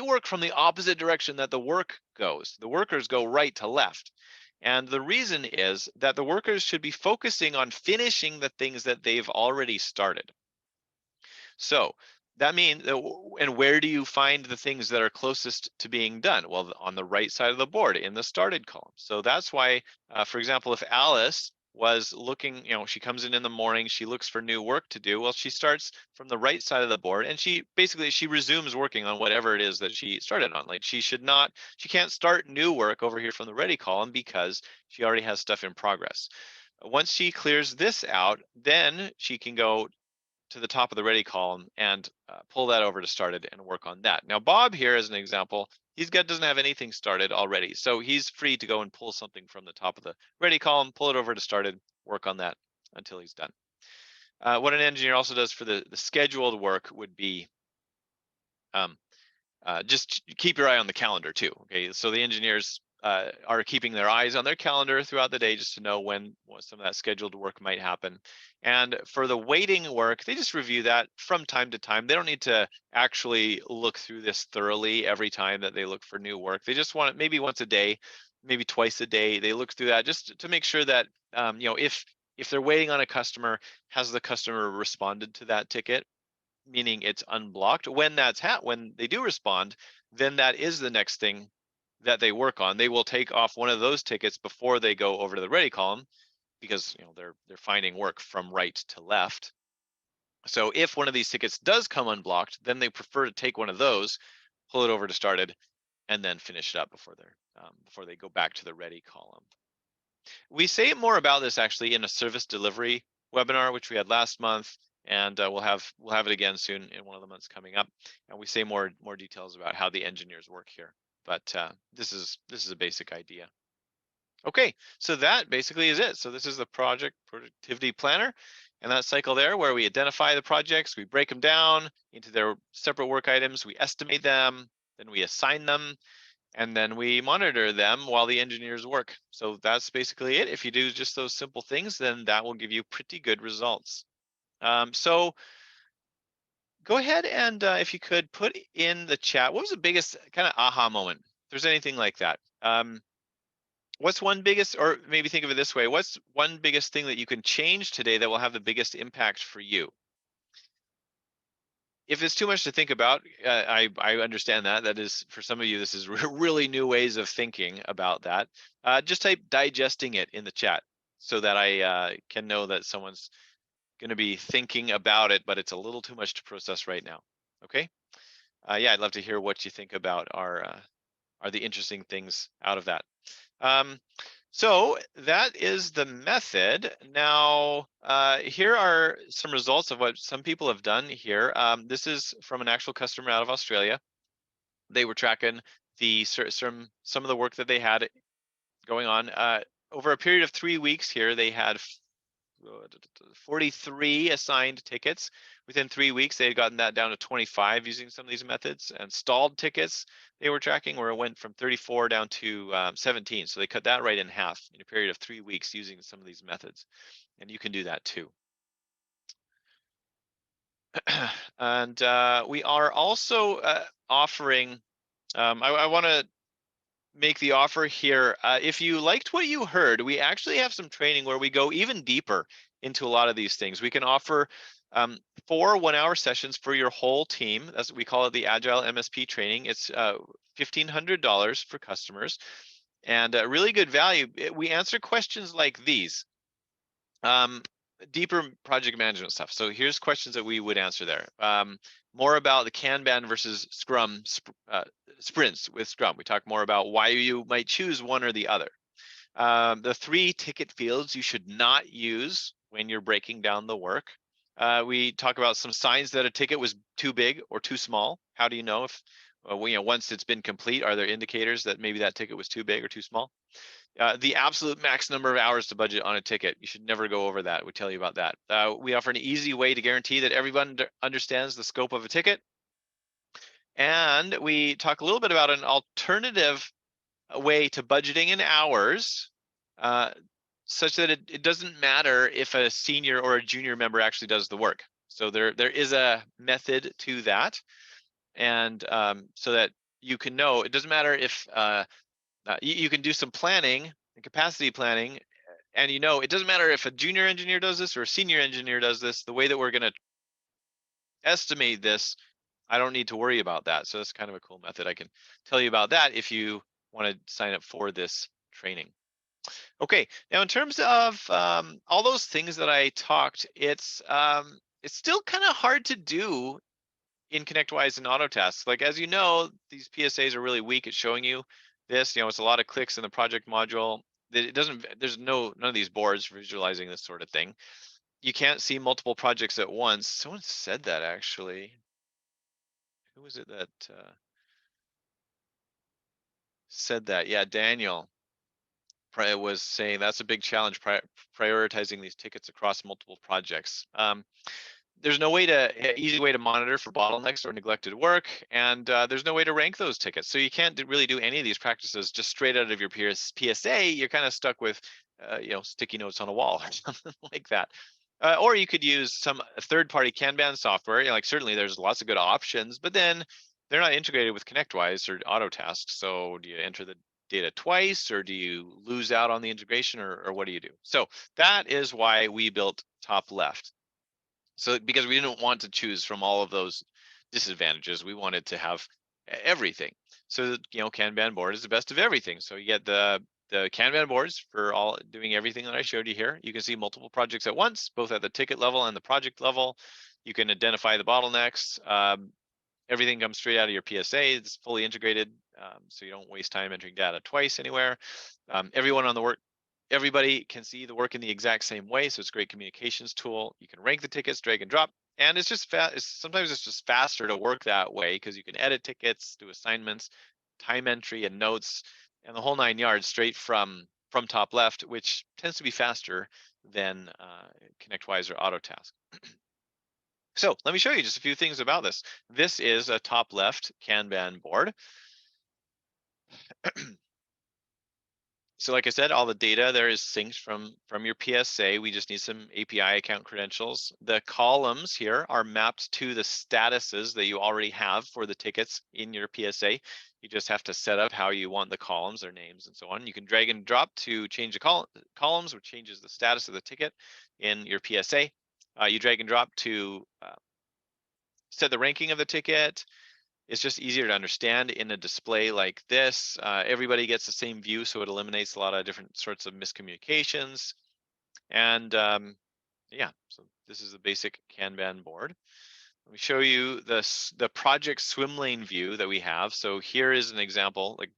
work from the opposite direction that the work goes. The workers go right to left. And the reason is that the workers should be focusing on finishing the things that they've already started. So that means, and where do you find the things that are closest to being done? Well, on the right side of the board in the started column. So that's why, for example, if Alice was looking, she comes in the morning, she looks for new work to do. Well, she starts from the right side of the board, and she resumes working on whatever it is that she started on. Like she can't start new work over here from the ready column because she already has stuff in progress. Once she clears this out, then she can go to the top of the ready column and pull that over to started and work on that. Now, Bob here as an example, doesn't have anything started already. So he's free to go and pull something from the top of the ready column, pull it over to started, work on that until he's done. What an engineer also does for the scheduled work would be just keep your eye on the calendar too. Okay, so the engineers are keeping their eyes on their calendar throughout the day just to know when some of that scheduled work might happen. And for the waiting work, they just review that from time to time. They don't need to actually look through this thoroughly every time that they look for new work. They just want it maybe once a day, maybe twice a day. They look through that just to make sure that if they're waiting on a customer, has the customer responded to that ticket? Meaning it's unblocked. When when they do respond, then that is the next thing that they work on. They will take off one of those tickets before they go over to the ready column, because they're finding work from right to left. So if one of these tickets does come unblocked, then they prefer to take one of those, pull it over to started, and then finish it up before they go back to the ready column. We say more about this actually in a service delivery webinar, which we had last month, and we'll have it again soon in one of the months coming up. And we say more details about how the engineers work here. But this is a basic idea. Okay, so that basically is it. So this is the project productivity planner, and that cycle there where we identify the projects, we break them down into their separate work items, we estimate them, then we assign them, and then we monitor them while the engineers work. So that's basically it. If you do just those simple things, then that will give you pretty good results. So go ahead and if you could put in the chat, what was the biggest kind of aha moment? If there's anything like that. What's one biggest, or maybe think of it this way, what's one biggest thing that you can change today that will have the biggest impact for you? If it's too much to think about, I understand that. That is, for some of you, this is really new ways of thinking about that. Just type digesting it in the chat so that I can know that someone's going to be thinking about it, but it's a little too much to process right now. Okay. Yeah, I'd love to hear what you think about are the interesting things out of that. Um, so that is the method. Now, here are some results of what some people have done here. This is from an actual customer out of Australia. They were tracking some of the work that they had going on. Over a period of 3 weeks here, they had 43 assigned tickets. Within 3 weeks, they had gotten that down to 25 using some of these methods. And stalled tickets they were tracking where it went from 34 down to 17. So they cut that right in half in a period of 3 weeks using some of these methods. And you can do that too. And we are also offering, I want to make the offer here. If you liked what you heard, we actually have some training where we go even deeper into a lot of these things. We can offer 4 1-hour sessions for your whole team. That's what we call it, the Agile MSP training. It's $1,500 for customers, and really good value. We answer questions like these. Deeper project management stuff. So here's questions that we would answer there. More about the Kanban versus Scrum sprints with Scrum. We talk more about why you might choose one or the other. The 3 ticket fields you should not use when you're breaking down the work. We talk about some signs that a ticket was too big or too small. How do you know if, once it's been complete, are there indicators that maybe that ticket was too big or too small? The absolute max number of hours to budget on a ticket. You should never go over that. We tell you about that. We offer an easy way to guarantee that everyone understands the scope of a ticket. And we talk a little bit about an alternative way to budgeting in hours, such that it doesn't matter if a senior or a junior member actually does the work. So there is a method to that. And so that you can know, it doesn't matter if you can do some planning and capacity planning, and it doesn't matter if a junior engineer does this or a senior engineer does this. The way that we're going to estimate this, I don't need to worry about that. So that's kind of a cool method. I can tell you about that if you want to sign up for this training. Okay, now in terms of all those things that I talked, it's still kind of hard to do in ConnectWise and Autotask. Like, as you know, these PSAs are really weak at showing you this. It's a lot of clicks in the project module. It doesn't, there's none of these boards for visualizing this sort of thing. You can't see multiple projects at once. Someone said that actually. Who was it that said that? Yeah, Daniel was saying that's a big challenge, prioritizing these tickets across multiple projects. There's no easy way to monitor for bottlenecks or neglected work, and there's no way to rank those tickets. So you can't really do any of these practices just straight out of your PSA. You're kind of stuck with, sticky notes on a wall or something like that. Or you could use some third-party Kanban software. Like, certainly there's lots of good options, but then they're not integrated with ConnectWise or Autotask. So do you enter the data twice, or do you lose out on the integration, or what do you do? So that is why we built TopLeft. So because we didn't want to choose from all of those disadvantages, we wanted to have everything. So Kanban board is the best of everything. So you get the Kanban boards for all doing everything that I showed you here. You can see multiple projects at once, both at the ticket level and the project level. You can identify the bottlenecks. Everything comes straight out of your PSA. It's fully integrated, so you don't waste time entering data twice anywhere. Everyone on the work, everybody can see the work in the exact same way, so it's a great communications tool. You can rank the tickets, drag and drop, and it's just sometimes it's just faster to work that way because you can edit tickets, do assignments, time entry, and notes, and the whole 9 yards straight from TopLeft, which tends to be faster than ConnectWise or Autotask. So let me show you just a few things about this. This is a TopLeft Kanban board. So like I said, all the data there is synced from your PSA. We just need some API account credentials. The columns here are mapped to the statuses that you already have for the tickets in your PSA. You just have to set up how you want the columns, their names, and so on. You can drag and drop to change the columns, which changes the status of the ticket in your PSA. You drag and drop to set the ranking of the ticket. It's just easier to understand in a display like this. Everybody gets the same view, so it eliminates a lot of different sorts of miscommunications. And yeah, so this is the basic Kanban board. Let me show you the project swim lane view that we have. So here is an example. Like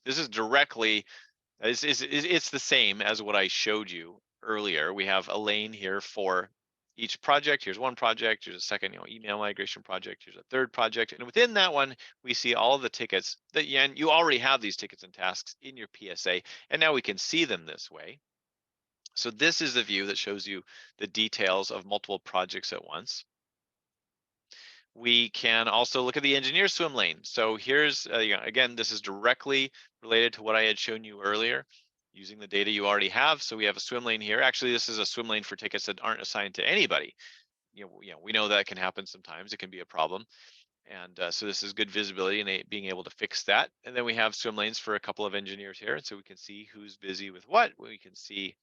this is directly it's the same as what I showed you earlier. We have a lane here for each project. Here's one project. Here's a second, email migration project. Here's a third project, and within that one, we see all of the tickets that and you already have these tickets and tasks in your PSA, and now we can see them this way. So this is the view that shows you the details of multiple projects at once. We can also look at the engineer swim lane. So here's, again, this is directly related to what I had shown you earlier using the data you already have. So we have a swim lane here. Actually, this is a swim lane for tickets that aren't assigned to anybody. We know that can happen sometimes. It can be a problem. And so this is good visibility and being able to fix that. And then we have swim lanes for a couple of engineers here. And so we can see who's busy with what. We can see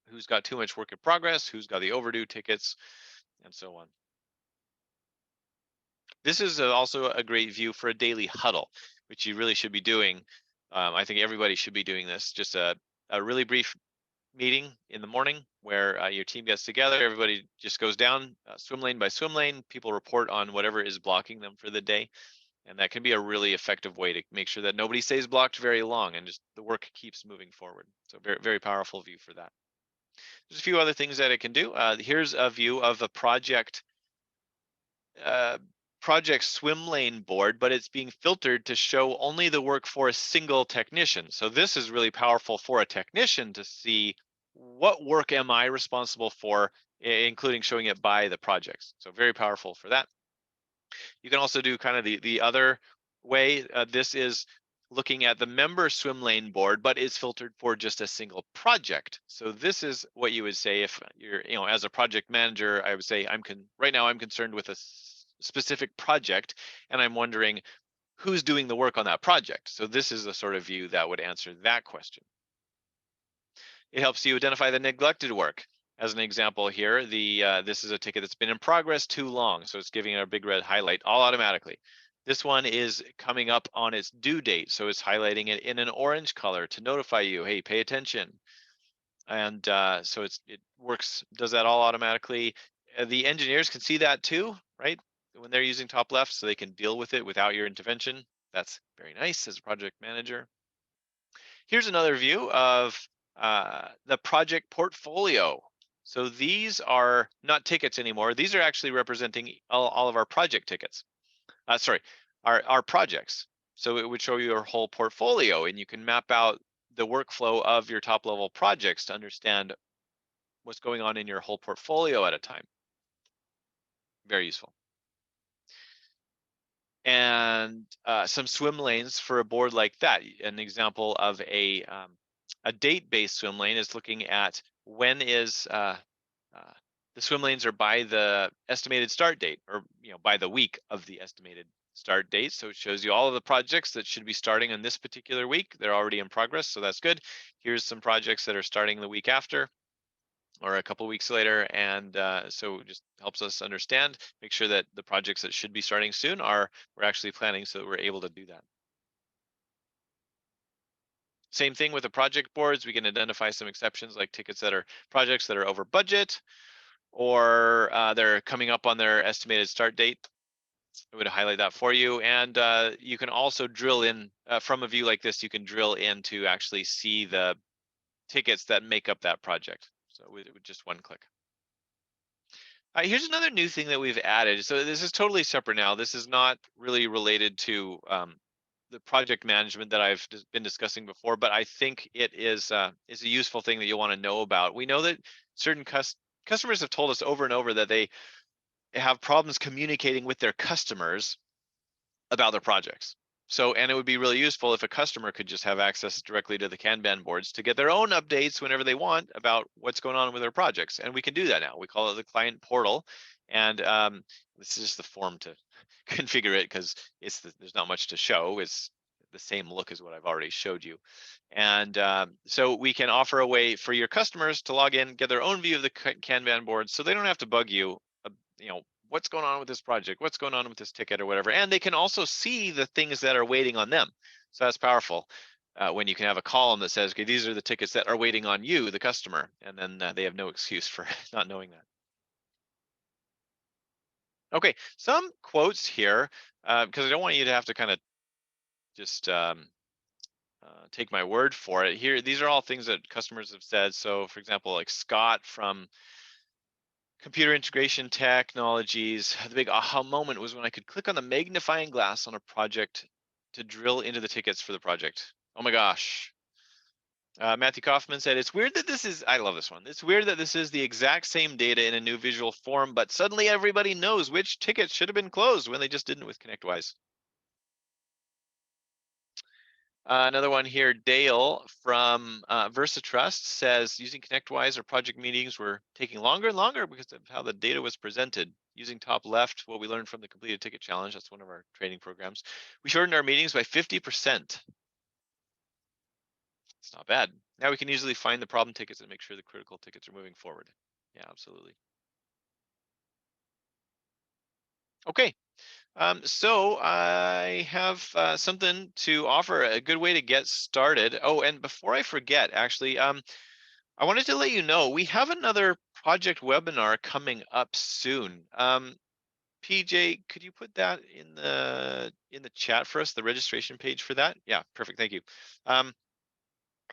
who's got too much work in progress, who's got the overdue tickets, and so on. This is also a great view for a daily huddle, which you really should be doing. I think everybody should be doing this. Just a really brief meeting in the morning where your team gets together. Everybody just goes down swim lane by swim lane. People report on whatever is blocking them for the day. And that can be a really effective way to make sure that nobody stays blocked very long and just the work keeps moving forward. So very, very powerful view for that. There's a few other things that it can do. Here's a view of a uh, project swim lane board, but it's being filtered to show only the work for a single technician. So this is really powerful for a technician to see what work am I responsible for, including showing it by the projects. So very powerful for that. You can also do kind of the other way. This is looking at the member swim lane board, but it's filtered for just a single project. So this is what you would say if you're, as a project manager, I would say right now I'm concerned with a specific project, and I'm wondering who's doing the work on that project. So this is the sort of view that would answer that question. It helps you identify the neglected work. As an example here, this is a ticket that's been in progress too long, so it's giving it a big red highlight all automatically. This one is coming up on its due date, so it's highlighting it in an orange color to notify you, hey, pay attention. And so it does that all automatically. The engineers can see that too, right? When they're using TopLeft, so they can deal with it without your intervention. That's very nice as a project manager. Here's another view of the project portfolio. So these are not tickets anymore. These are actually representing all of our project tickets. Sorry, our projects. So it would show you your whole portfolio, and you can map out the workflow of your top level projects to understand what's going on in your whole portfolio at a time. Very useful. And some swim lanes for a board like that. An example of a date-based swim lane is looking at when is the swim lanes are by the estimated start date, or by the week of the estimated start date. So it shows you all of the projects that should be starting on this particular week. They're already in progress, so that's good. Here's some projects that are starting the week after or a couple weeks later, and so it just helps us understand, make sure that the projects that should be starting soon we're actually planning so that we're able to do that. Same thing with the project boards. We can identify some exceptions like projects that are over budget, or they're coming up on their estimated start date. I would highlight that for you. And you can also drill in from a view like this, you can drill in to actually see the tickets that make up that project. So with just one click. Here's another new thing that we've added. So this is totally separate now. This is not really related to the project management that I've been discussing before, but I think it is a useful thing that you'll want to know about. We know that certain customers have told us over and over that they have problems communicating with their customers about their projects. So, and it would be really useful if a customer could just have access directly to the Kanban boards to get their own updates whenever they want about what's going on with their projects. And we can do that now. We call it the client portal. And this is just the form to configure it because there's not much to show. It's the same look as what I've already showed you. And so we can offer a way for your customers to log in, get their own view of the Kanban board so they don't have to bug you, what's going on with this project, what's going on with this ticket or whatever. And they can also see the things that are waiting on them. So that's powerful when you can have a column that says, okay, these are the tickets that are waiting on you, the customer, and then they have no excuse for not knowing that. Okay, some quotes here, because I don't want you to have to kind of just take my word for it. Here, these are all things that customers have said. So, for example, like Scott from Computer Integration Technologies, the big aha moment was when I could click on the magnifying glass on a project to drill into the tickets for the project. Oh my gosh. Matthew Kaufman said, it's weird that this is, I love this one. It's weird that this is the exact same data in a new visual form, but suddenly everybody knows which tickets should have been closed when they just didn't with ConnectWise. Another one here, Dale from VersaTrust says, using ConnectWise, our project meetings were taking longer and longer because of how the data was presented. Using TopLeft, what we learned from the completed ticket challenge, that's one of our training programs, we shortened our meetings by 50%. It's not bad. Now we can easily find the problem tickets and make sure the critical tickets are moving forward. Yeah, absolutely. Okay, so I have something to offer, a good way to get started. Oh, and before I forget, actually, I wanted to let you know we have another project webinar coming up soon. PJ, could you put that in the chat for us, the registration page for that? Yeah, perfect. Thank you.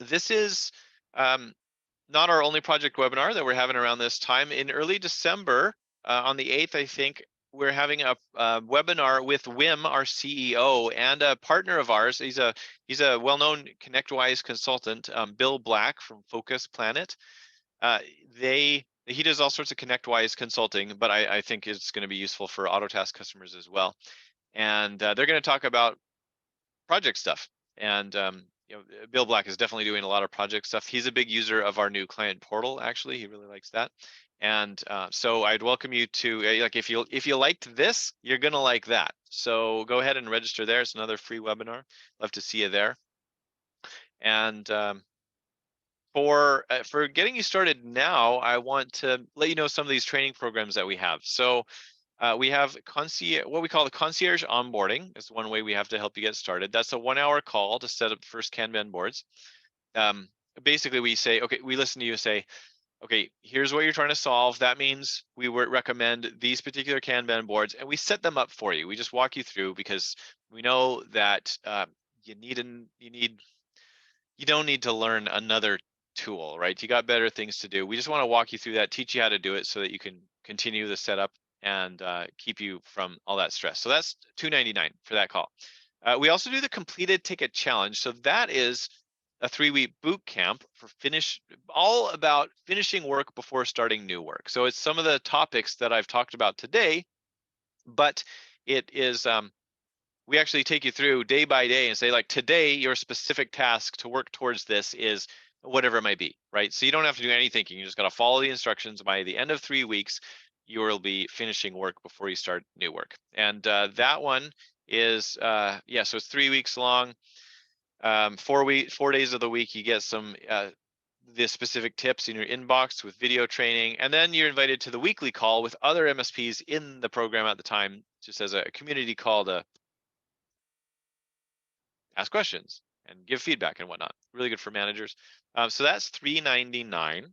This is not our only project webinar that we're having around this time. In early December, on the 8th, I think, we're having a webinar with Wim, our CEO, and a partner of ours. He's a well-known ConnectWise consultant, Bill Black from Focus Planet. Uh, he does all sorts of ConnectWise consulting, but I think it's going to be useful for Autotask customers as well. And they're going to talk about project stuff. And Bill Black is definitely doing a lot of project stuff. He's a big user of our new client portal. Actually, he really likes that. And so I'd welcome you to like if you liked this, you're gonna like that. So go ahead and register there. It's another free webinar. Love to see you there. And for getting you started now, I want to let you know some of these training programs that we have. So we have what we call the concierge onboarding is one way we have to help you get started. That's a 1-hour call to set up the first Kanban boards. Basically, we say, okay, we listen to you say, okay, here's what you're trying to solve. That means we would recommend these particular Kanban boards, and we set them up for you. We just walk you through because we know that you don't need to learn another tool, right? You got better things to do. We just want to walk you through that, teach you how to do it so that you can continue the setup and keep you from all that stress. So that's $299 for that call. We also do the completed ticket challenge. So that is a 3-week boot camp for all about finishing work before starting new work. So it's some of the topics that I've talked about today, but it is we actually take you through day by day and say, like, today your specific task to work towards this is whatever it might be, right? So you don't have to do any thinking. You just got to follow the instructions. By the end of 3 weeks, you will be finishing work before you start new work. And that one is so it's 3 weeks long. 4 days of the week, you get some the specific tips in your inbox with video training, and then you're invited to the weekly call with other MSPs in the program at the time, just as a community call to ask questions and give feedback and whatnot. Really good for managers. So that's $399.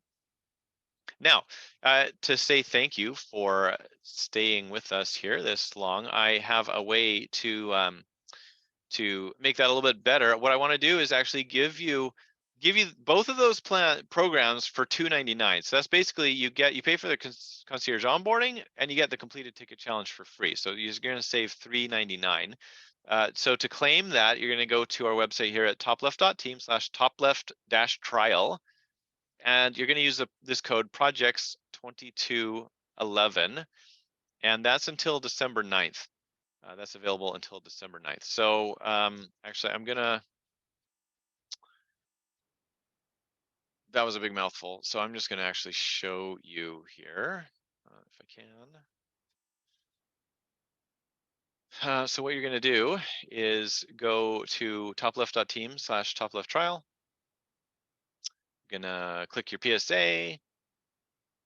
Now, to say thank you for staying with us here this long, I have a way to make that a little bit better. What I want to do is actually give you both of those programs for $299. So that's basically you pay for the concierge onboarding and you get the completed ticket challenge for free. So you're going to save $399. So to claim that, you're going to go to our website here at topleft.team/topleft-trial, and you're going to use this code projects2211, and that's until December 9th. That's available until December 9th. So actually, that was a big mouthful. So I'm just going to actually show you here if I can. So what you're going to do is go to topleft.team/topleft-trial. You're going to click your PSA.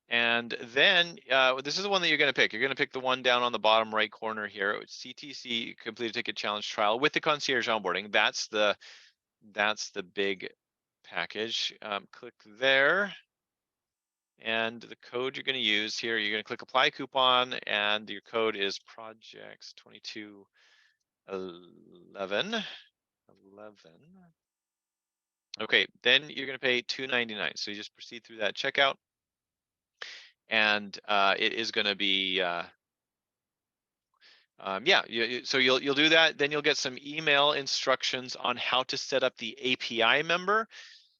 And then this is the one that you're going to pick. You're going to pick the one down on the bottom right corner here. It's CTC Completed Ticket Challenge Trial with the concierge onboarding. That's the big package. Click there. And the code you're going to use here, you're going to click apply coupon, and your code is projects 2211. Okay, then you're going to pay $2.99. So you just proceed through that checkout, and it is going to be yeah. So you'll do that. Then you'll get some email instructions on how to set up the API member.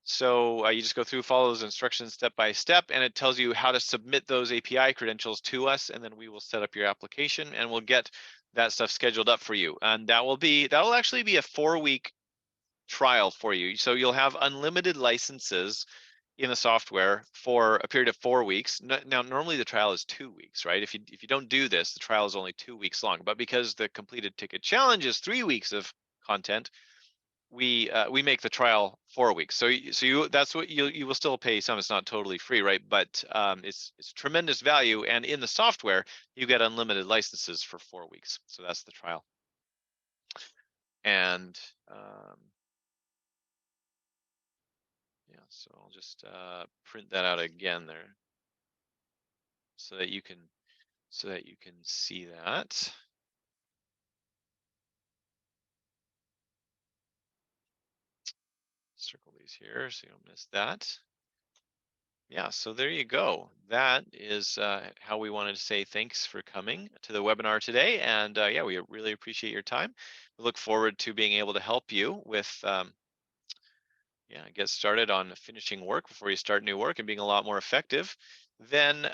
So you just go through, follow those instructions step by step, and it tells you how to submit those API credentials to us, and then we will set up your application, and we'll get that stuff scheduled up for you. And that'll actually be a 4-week trial for you. So you'll have unlimited licenses in the software for a period of 4 weeks. Now, normally the trial is 2 weeks, right? If you don't do this, the trial is only 2 weeks long. But because the completed ticket challenge is 3 weeks of content, we make the trial 4 weeks. So you that's what you will still pay some. It's not totally free, right? But it's tremendous value, and in the software you get unlimited licenses for 4 weeks. So that's the trial. And yeah, so I'll just print that out again there, so that you can see that. Circle these here so you don't miss that. Yeah, so there you go. That is how we wanted to say thanks for coming to the webinar today. And yeah, we really appreciate your time. We look forward to being able to help you with, yeah, get started on finishing work before you start new work and being a lot more effective. Then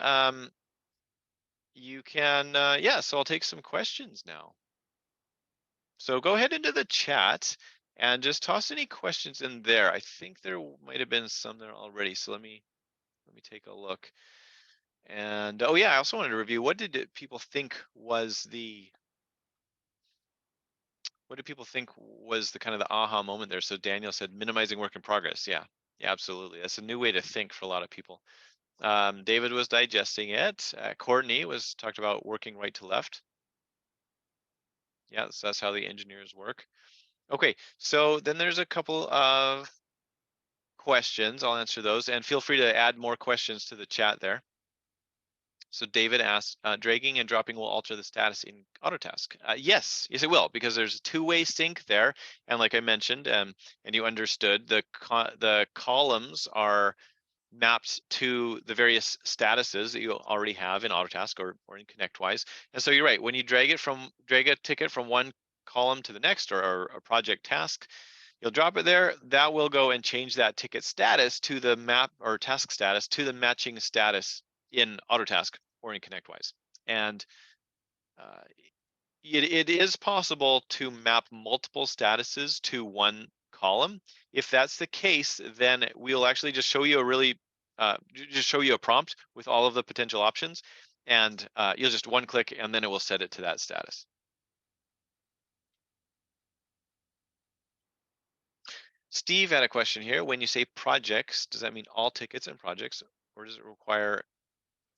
you can, yeah, so I'll take some questions now. So go ahead into the chat and just toss any questions in there. I think there might have been some there already. So let me take a look. And oh yeah, I also wanted to review, what did people think was the kind of the aha moment there? So Daniel said minimizing work in progress. Yeah, absolutely. That's a new way to think for a lot of people. David was digesting it. Courtney was talked about working right to left. Yeah, so that's how the engineers work. Okay, so then there's a couple of questions. I'll answer those, and feel free to add more questions to the chat there. So David asks, dragging and dropping will alter the status in Autotask. Yes, it will, because there's a two-way sync there. And like I mentioned, and you understood, the columns are mapped to the various statuses that you already have in Autotask or in ConnectWise. And so you're right, when you drag a ticket from one column to the next, or a project task, you'll drop it there. That will go and change that ticket status to the map, or task status, to the matching status in Autotask or in ConnectWise. And it is possible to map multiple statuses to one column. If that's the case, then we'll actually just show you a prompt with all of the potential options, and you'll just one click, and then it will set it to that status. Steve had a question here. When you say projects, does that mean all tickets and projects, or does it require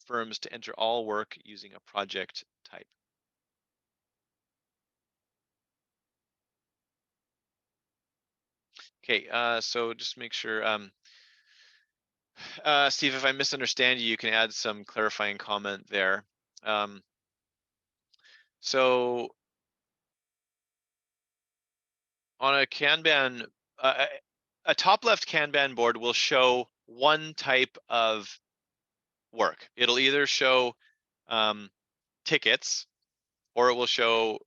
firms to enter all work using a project type? Okay, so just make sure, Steve, if I misunderstand you, you can add some clarifying comment there. So on a Kanban, a top-left Kanban board will show one type of work. It'll either show tickets, or it will show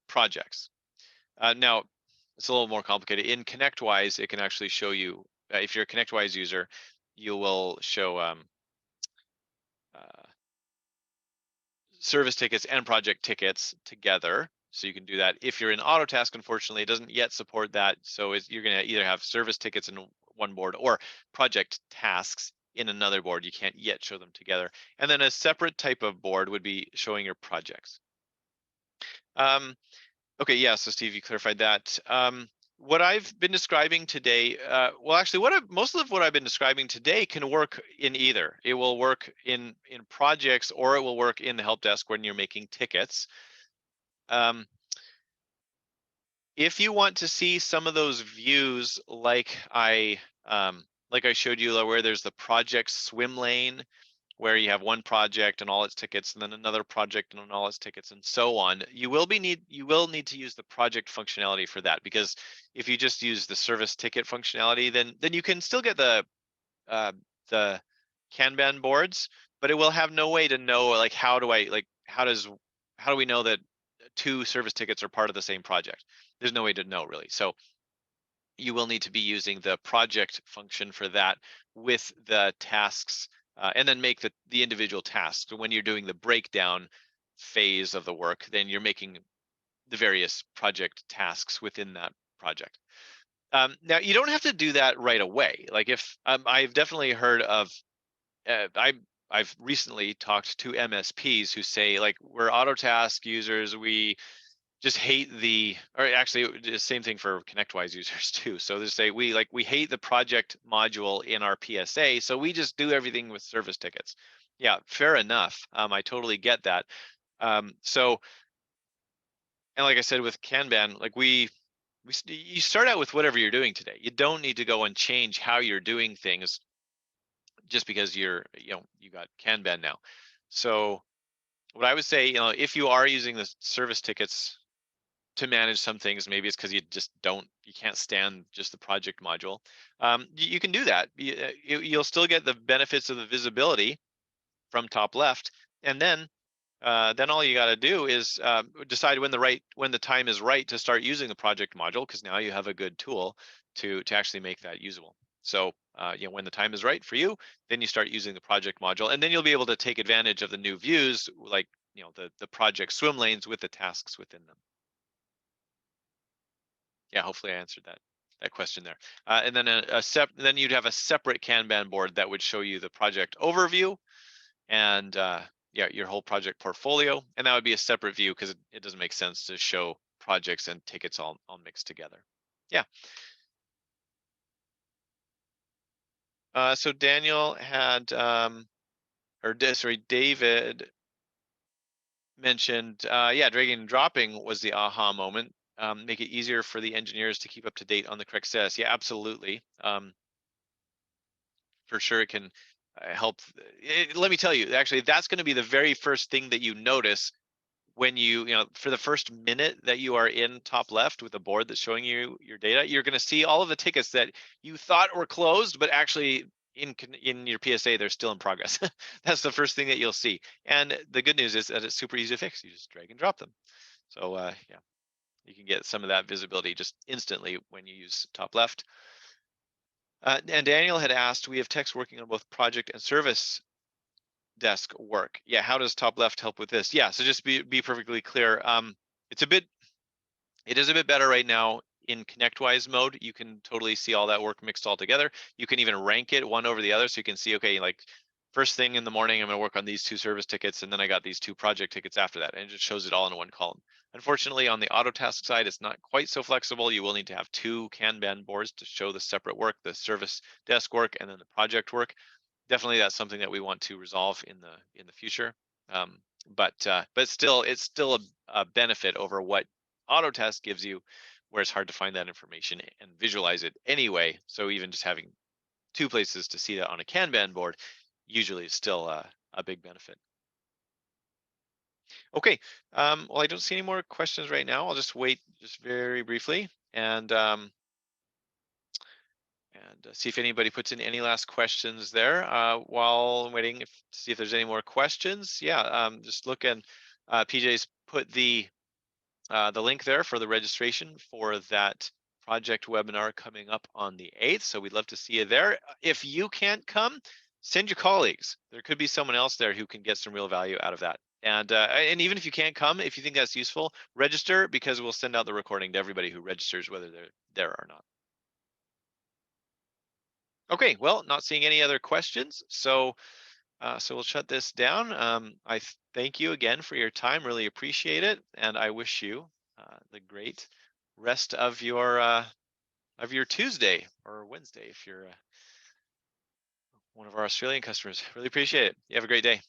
projects. Now, it's a little more complicated. In ConnectWise, it can actually show you, if you're a ConnectWise user, you will show service tickets and project tickets together. So you can do that. If you're in Autotask, unfortunately, it doesn't yet support that. So you're going to either have service tickets in one board or project tasks in another board. You can't yet show them together. And then a separate type of board would be showing your projects. Okay, yeah, so Steve, you clarified that. What I've been describing today, well, actually, most of what I've been describing today can work in either. It will work in projects, or it will work in the help desk when you're making tickets. If you want to see some of those views like I like I showed you, where there's the project swim lane, where you have one project and all its tickets, and then another project and all its tickets, and so on. You will need to use the project functionality for that, because if you just use the service ticket functionality, then you can still get uh, the Kanban boards, but it will have no way to know, like, how do we know that two service tickets are part of the same project? There's no way to know, really. So you will need to be using the project function for that with the tasks, and then make the individual tasks. So when you're doing the breakdown phase of the work, then you're making the various project tasks within that project. Now, you don't have to do that right away. Like, if I've definitely heard of, uh, I I've recently talked to MSPs who say, like, we're Autotask users, we just hate or actually the same thing for ConnectWise users too. So they say, we hate the project module in our PSA, so we just do everything with service tickets. Yeah, fair enough. I totally get that. So, and like I said with Kanban, like you start out with whatever you're doing today. You don't need to go and change how you're doing things just because you got Kanban now. So what I would say, if you are using the service tickets to manage some things, maybe it's because you can't stand just the project module. You can do that. You'll still get the benefits of the visibility from TopLeft, and then all you got to do is decide when the time is right to start using the project module, because now you have a good tool to actually make that usable. So when the time is right for you, then you start using the project module, and then you'll be able to take advantage of the new views, like the project swim lanes with the tasks within them. Yeah, hopefully I answered that question there. And then then you'd have a separate Kanban board that would show you the project overview and yeah, your whole project portfolio, and that would be a separate view, because it doesn't make sense to show projects and tickets all mixed together. Yeah. So Daniel had sorry, David mentioned, yeah, dragging and dropping was the aha moment. Make it easier for the engineers to keep up to date on the correct status. Yeah, absolutely. For sure, it can help. Let me tell you, actually, that's going to be the very first thing that you notice when for the first minute that you are in TopLeft with a board that's showing you your data. You're going to see all of the tickets that you thought were closed, but actually in your PSA, they're still in progress. That's the first thing that you'll see. And the good news is that it's super easy to fix. You just drag and drop them. So yeah, you can get some of that visibility just instantly when you use TopLeft. And Daniel had asked, we have techs working on both project and service desk work. Yeah, how does TopLeft help with this? Yeah, so just be perfectly clear. It is a bit better right now in ConnectWise mode. You can totally see all that work mixed all together. You can even rank it one over the other, so you can see, okay, like, first thing in the morning, I'm going to work on these two service tickets, and then I got these two project tickets after that, and it just shows it all in one column. Unfortunately, on the Autotask side, it's not quite so flexible. You will need to have two Kanban boards to show the separate work, the service desk work, and then the project work. Definitely, that's something that we want to resolve in the future. But still, it's still a benefit over what Autotask gives you, where it's hard to find that information and visualize it anyway. So even just having two places to see that on a Kanban board usually is still a big benefit. Okay, well, I don't see any more questions right now. I'll just wait just very briefly and see if anybody puts in any last questions there while I'm waiting to see if there's any more questions. Yeah, just look, and PJ's put the link there for the registration for that project webinar coming up on the 8th. So we'd love to see you there. If you can't come, send your colleagues. There could be someone else there who can get some real value out of that. And even if you can't come, if you think that's useful, register, because we'll send out the recording to everybody who registers, whether they're there or not. Okay, well, not seeing any other questions. So we'll shut this down. I thank you again for your time. Really appreciate it, and I wish you the great rest of your Tuesday or Wednesday if you're one of our Australian customers. Really appreciate it. You have a great day.